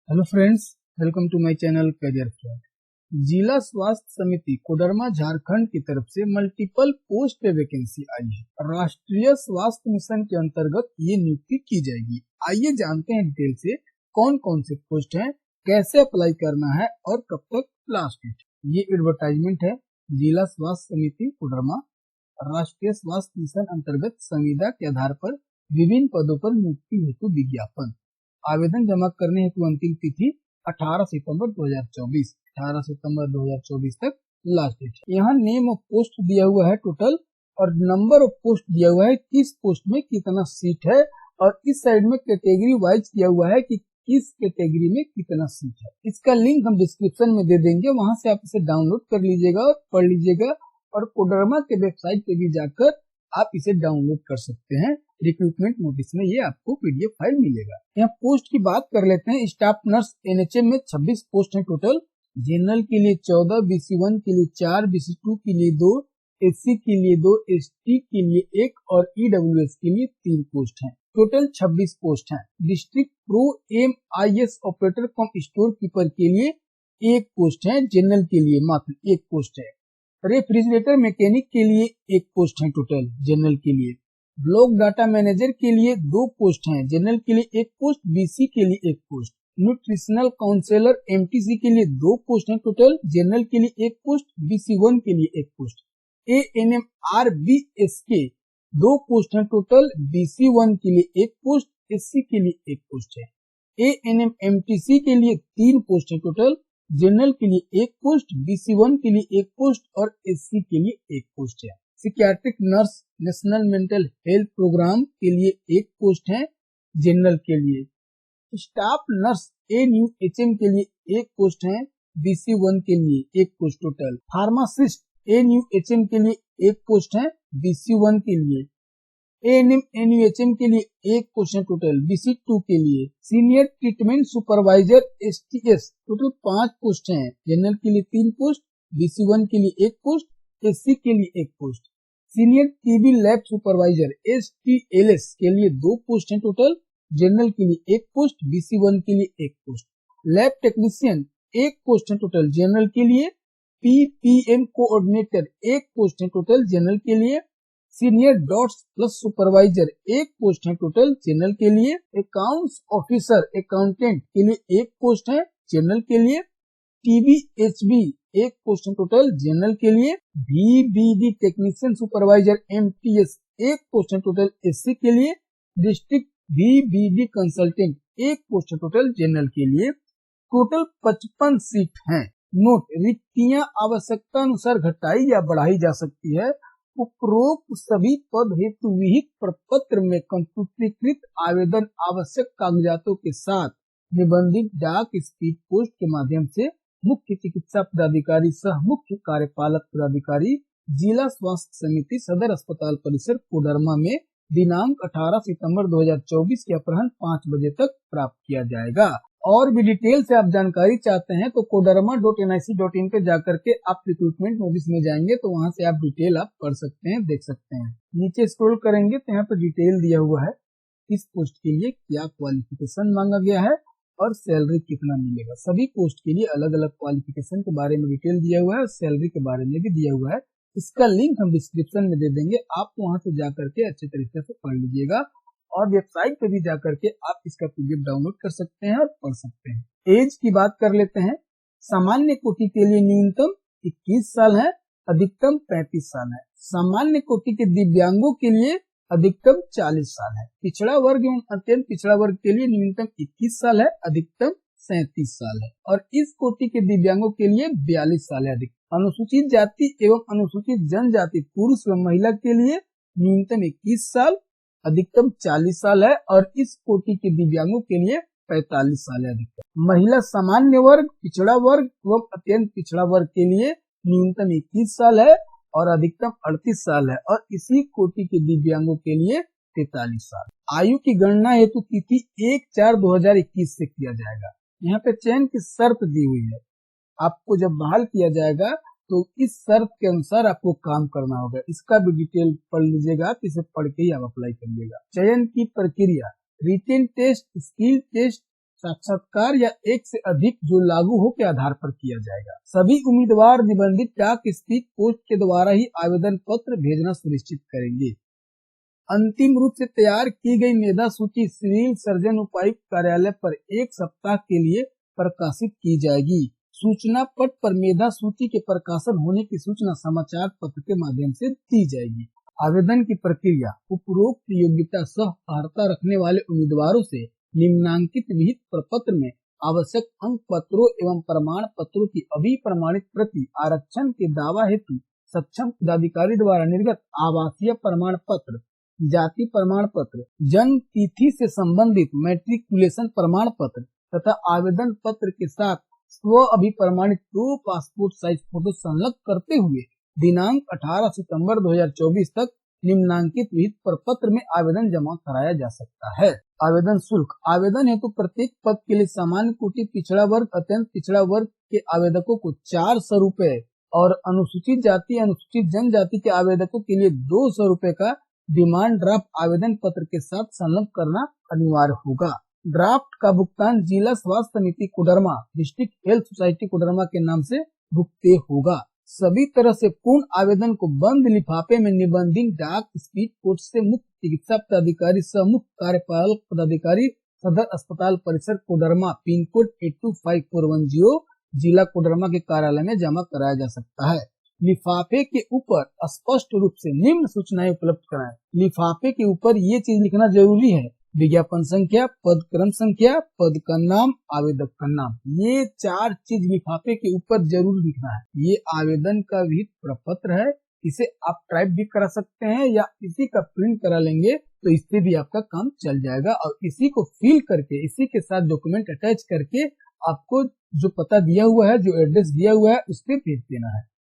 Hello friends, welcome to my channel career friend. जिला स्वास्थ्य समिति कोडरमा झारखंड की तरफ से मल्टीपल पोस्ट पे वैकेंसी आई है। राष्ट्रीय स्वास्थ्य मिशन के अंतर्गत ये नियुक्ति की जाएगी। आइए जानते हैं डिटेल से कौन कौन से पोस्ट हैं, कैसे अप्लाई करना है और कब तक लास्ट डेट। ये एडवर्टाइजमेंट है। जिला स्वास्थ्य समिति कोडरमा राष्ट्रीय स्वास्थ्य मिशन अंतर्गत संविदा के आधार पर विभिन्न पदों पर नियुक्ति हेतु विज्ञापन। आवेदन जमा करने हेतु अंतिम तिथि 18 सितंबर 2024 तक लास्ट डेट। यहाँ नेम ऑफ पोस्ट दिया हुआ है टोटल, और नंबर ऑफ पोस्ट दिया हुआ है किस पोस्ट में कितना सीट है, और इस साइड में कैटेगरी वाइज दिया हुआ है कि किस कैटेगरी में कितना सीट है। इसका लिंक हम डिस्क्रिप्शन में दे देंगे, वहां से आप इसे डाउनलोड कर लीजिएगा और पढ़ लीजिएगा, और कोडरमा के वेबसाइट पे भी जाकर आप इसे डाउनलोड कर सकते हैं। रिक्रूटमेंट नोटिस में ये आपको पीडीएफ फाइल मिलेगा। यहाँ पोस्ट की बात कर लेते हैं। स्टाफ नर्स एनएचएम में 26 पोस्ट है टोटल। जनरल के लिए 14, BC1 के लिए 4, BC2 के लिए 2, SC के लिए 2, ST के लिए 1 और EWS के लिए 3 पोस्ट हैं। टोटल 26 पोस्ट हैं। डिस्ट्रिक्ट प्रो MIS ऑपरेटर कम स्टोर कीपर के लिए 1 पोस्ट है। जनरल के लिए मात्र 1 पोस्ट है। रेफ्रिजरेटर मैकेनिक के लिए 1 पोस्ट है टोटल जनरल के लिए। ब्लॉक डाटा मैनेजर के लिए 2 पोस्ट हैं। जनरल के लिए 1 पोस्ट, BC के लिए 1 पोस्ट। न्यूट्रिशनल काउंसलर MTC के लिए 2 पोस्ट हैं टोटल। जनरल के लिए 1 पोस्ट, BC1 के लिए 1 पोस्ट। ANM RBSK 2 पोस्ट हैं टोटल। BC1 के लिए 1 पोस्ट, SC के लिए 1 पोस्ट है। ANM MTC के लिए 3 पोस्ट हैं टोटल। जनरल के लिए 1 पोस्ट, BC1 के लिए 1 पोस्ट और SC के लिए 1 पोस्ट है। Psychiatric nurse national mental health programme के लिए 1 पोस्ट है जनरल के लिए। स्टाफ नर्स ANUHM के लिए 1 पोस्ट है। BC1 के लिए 1 पोस्ट टोटल। फार्मासिस्ट ANUHM के लिए 1 पोस्ट है BC1 के लिए। ANM NUHM के लिए 1 पोस्ट है टोटल BC2 के लिए। Senior treatment supervisor STS total 5 post हैं। जनरल के लिए 3 पोस्ट, BC1 के लिए 1 पोस्ट, SC के लिए 1 post. Senior TB lab supervisor STLS के लिए 2 पोस्ट हैं टोटल। जनरल के लिए 1 पोस्ट, BC1 के लिए 1 पोस्ट। लैब टेक्नीशियन 1 पोस्ट है टोटल जनरल के लिए। PPM कोऑर्डिनेटर 1 पोस्ट है टोटल जनरल के लिए। Senior dots plus supervisor 1 post है टोटल जनरल के लिए। अकाउंट्स ऑफिसर अकाउंटेंट के लिए 1 पोस्ट है जनरल के लिए। TBHB 1 पोस्ट है टोटल जनरल के लिए। VBD technician supervisor MTS 1 post है टोटल SC के लिए। डिस्ट्रिक्ट VBD कंसल्टेंट 1 पोस्ट है टोटल जनरल के लिए। टोटल 55 सीट हैं। नोट: रिक्तियां आवश्यकता अनुसार घटाई या बढ़ाई जा सकती है। उपरोक्त सभी पद हेतु विहित प्रपत्र में कंप्यूटरीकृत आवेदन आवश्यक कागजातों के साथ निबंधित डाक स्पीड पोस्ट के माध्यम से मुख्य चिकित्सा पदाधिकारी सह मुख्य कार्यपालक पदाधिकारी जिला स्वास्थ्य समिति सदर अस्पताल परिसर कोडरमा में दिनांक 18 सितंबर 2024 के अपराह्न 5 बजे तक प्राप्त किया जाएगा। और भी डिटेल से आप जानकारी चाहते हैं तो kodarma.nic.in पे जाकर के आप रिक्रूटमेंट नोटिस में जाएंगे तो वहां से आप डिटेल आप पढ़ सकते हैं, देख सकते हैं। नीचे स्क्रॉल करेंगे तो यहाँ पे डिटेल दिया हुआ है इस पोस्ट के लिए क्या क्वालिफिकेशन मांगा गया है और सैलरी कितना मिलेगा। सभी पोस्ट के लिए अलग अलग क्वालिफिकेशन के बारे में डिटेल दिया हुआ है और सैलरी के बारे में भी दिया हुआ है। इसका लिंक हम डिस्क्रिप्शन में दे देंगे, आप वहां से जाकर के अच्छे तरीके से पढ़ लीजिएगा, और वेबसाइट पे भी जाकर के आप इसका PDF डाउनलोड कर सकते हैं और पढ़ सकते हैं। एज की बात कर लेते हैं। सामान्य कोटि के लिए न्यूनतम 21 साल है, अधिकतम 35 साल है। सामान्य कोटि के दिव्यांगों के लिए अधिकतम 40 साल है। पिछड़ा वर्ग एवं अत्यंत पिछड़ा वर्ग के लिए न्यूनतम 21 साल है, अधिकतम 37 साल है, और इस कोटि के दिव्यांगों के लिए 42 साल है अधिकतम। अनुसूचित जाति एवं अनुसूचित जनजाति पुरुष व महिला के लिए न्यूनतम 21 साल, अधिकतम 40 साल है, और इस कोटि के दिव्यांगों के लिए 45 साल है अधिकतम। महिला सामान्य वर्ग, पिछड़ा वर्ग एवं अत्यंत पिछड़ा वर्ग के लिए न्यूनतम 21 साल है और अधिकतम 38 साल है, और इसी कोटि के दिव्यांगों के लिए 43 साल। आयु की गणना हेतु तिथि 1/4/2021 से किया जाएगा। यहाँ पे चयन की शर्त दी हुई है। आपको जब बहाल किया जाएगा तो इस शर्त के अनुसार आपको काम करना होगा। इसका भी डिटेल पढ़ लीजिएगा, इसे पढ़ के ही आप अप्लाई करिएगा। चयन की प्रक्रिया: रिटेन टेस्ट, स्किल टेस्ट, साक्षात्कार या एक से अधिक जो लागू हो के आधार पर किया जाएगा। सभी उम्मीदवार निबंधित डाक स्पीड पोस्ट के द्वारा ही आवेदन पत्र भेजना सुनिश्चित करेंगे। अंतिम रूप से तैयार की गई मेधा सूची सिविल सर्जन उपायुक्त कार्यालय पर 1 सप्ताह के लिए प्रकाशित की जाएगी। सूचना पट पर मेधा सूची के प्रकाशन होने की सूचना समाचार पत्र के माध्यम से दी जाएगी। आवेदन की प्रक्रिया। उपरोक्त योग्यता सह अर्हता रखने वाले उम्मीदवारों से निम्नांकित विहित प्रपत्र में आवश्यक अंक पत्रों एवं प्रमाण पत्रों की अभिप्रमाणित प्रति आरक्षण के दावा हेतु सक्षम पदाधिकारी द्वारा निर्गत आवासीय प्रमाण पत्र, जाति प्रमाण पत्र, जन्म तिथि से संबंधित मैट्रिकुलेशन प्रमाण पत्र तथा आवेदन पत्र के साथ स्व अभिप्रमाणित 2 पासपोर्ट साइज फोटो संलग्न करते हुए दिनांक 18 सितंबर 2024 तक निम्नांकित विहित प्रपत्र में आवेदन जमा कराया जा सकता है। आवेदन शुल्क। आवेदन हेतु प्रत्येक पद के लिए सामान्य कोटि, पिछड़ा वर्ग, अत्यंत पिछड़ा वर्ग के आवेदकों को 400 रूपए और अनुसूचित जाति, अनुसूचित जनजाति के आवेदकों के लिए 200 रूपए का डिमांड ड्राफ्ट आवेदन पत्र के साथ संलग्न करना अनिवार्य होगा। ड्राफ्ट का भुगतान जिला स्वास्थ्य समिति Koderma, district health society Koderma के नाम से भुगते होगा। सभी तरह से पूर्ण आवेदन को बंद लिफाफे में निबंधित डाक स्पीड पोस्ट से मुख्य चिकित्सा पदाधिकारी सह मुख्य कार्यपालक पदाधिकारी सदर अस्पताल परिसर कोडरमा, पिन कोड 825410, जिला कोडरमा के कार्यालय में जमा कराया जा सकता है। लिफाफे के ऊपर स्पष्ट रूप से निम्न सूचनाएं उपलब्ध कराएं। लिफाफे के ऊपर ये चीज लिखना जरूरी है: विज्ञापन संख्या, पद क्रम संख्या, पद का नाम, आवेदक का नाम। ये 4 चीज लिफाफे के ऊपर जरूर लिखना है। ये आवेदन का विहित प्रपत्र है। इसे आप टाइप भी करा सकते हैं या इसी का प्रिंट करा लेंगे तो इससे भी आपका काम चल जाएगा। और इसी को फिल करके, इसी के साथ डॉक्यूमेंट अटैच करके आपको जो पता दिया हुआ है, जो एड्रेस दिया हुआ है, उस पे भेज देना है।